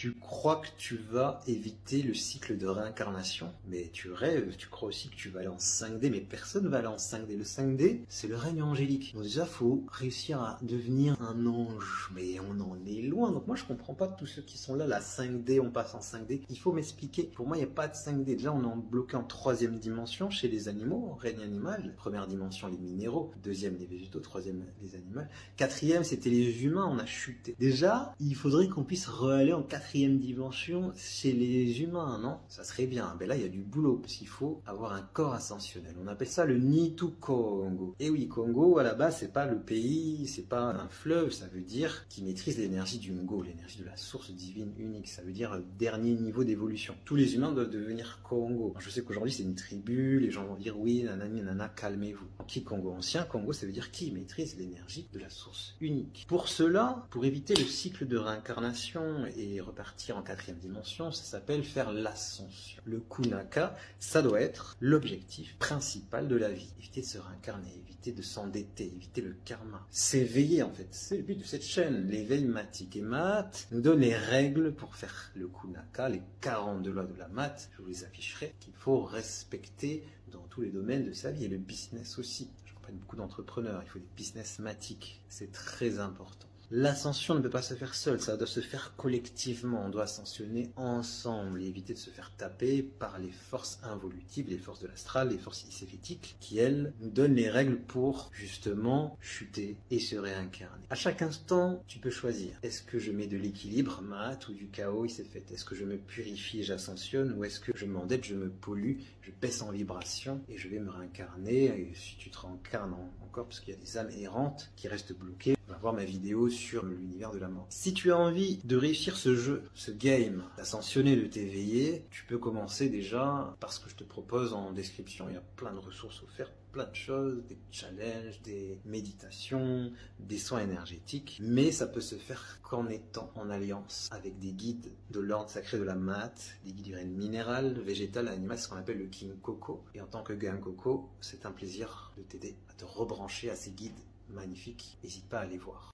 Tu crois que tu vas éviter le cycle de réincarnation, mais tu rêves, tu crois aussi que tu vas aller en 5D, mais personne va aller en 5D. Le 5D, c'est le règne angélique. Donc déjà, faut réussir à devenir un ange, mais on en est loin. Donc moi, je comprends pas tous ceux qui sont là, la 5D, on passe en 5D. Il faut m'expliquer. Pour moi, il n'y a pas de 5D. Déjà, on est bloqué en troisième dimension chez les animaux, règne animal. Première dimension, les minéraux. Deuxième, les végétaux. Troisième, les animaux. Quatrième, c'était les humains, on a chuté. Déjà, il faudrait qu'on puisse re-aller en quatrième dimension chez les humains, non? Ça serait bien. Ben là, il y a du boulot, parce qu'il faut avoir un corps ascensionnel. On appelle ça le Nitu Congo. Et oui, Congo, à la base, c'est pas le pays, c'est pas un fleuve, ça veut dire qu'il maîtrise l'énergie du Ngo, l'énergie de la source divine unique. Ça veut dire dernier niveau d'évolution. Tous les humains doivent devenir Congo. Alors, je sais qu'aujourd'hui, c'est une tribu, les gens vont dire oui, nanani, nana, calmez-vous. Qui Congo? Ancien Congo, ça veut dire qui maîtrise l'énergie de la source unique. Pour cela, pour éviter le cycle de réincarnation et repartir en quatrième dimension, ça s'appelle faire l'ascension. Le Kunaka, ça doit être l'objectif principal de la vie. Éviter de se réincarner, éviter de s'endetter, éviter le karma. S'éveiller en fait, c'est le but de cette chaîne. L'éveil matique et mat nous donne les règles pour faire le Kunaka, les 42 lois de la mat, je vous les afficherai, qu'il faut respecter dans tous les domaines de sa vie et le business aussi. Beaucoup d'entrepreneurs, il faut des business matiques, c'est très important. L'ascension ne peut pas se faire seule, ça doit se faire collectivement, on doit ascensionner ensemble et éviter de se faire taper par les forces involutives, les forces de l'astral, les forces iséphitiques, qui elles nous donnent les règles pour justement chuter et se réincarner. À chaque instant, tu peux choisir, est-ce que je mets de l'équilibre, mat, ou du chaos, il s'est fait, est-ce que je me purifie et j'ascensionne, ou est-ce que je m'endette, je me pollue, je baisse en vibration et je vais me réincarner, et si tu te réincarnes encore, parce qu'il y a des âmes errantes qui restent bloquées, on va voir ma vidéo sur l'univers de la mort. Si tu as envie de réussir ce jeu, ce game, d'ascensionner, de t'éveiller, tu peux commencer déjà par ce que je te propose en description. Il y a plein de ressources offertes, plein de choses, des challenges, des méditations, des soins énergétiques, mais ça peut se faire qu'en étant en alliance avec des guides de l'ordre sacré de la mat, des guides du règne minéral, végétal, animal, c'est ce qu'on appelle le King Coco. Et en tant que Gain Coco, c'est un plaisir de t'aider à te rebrancher à ces guides magnifique, n'hésite pas à aller voir.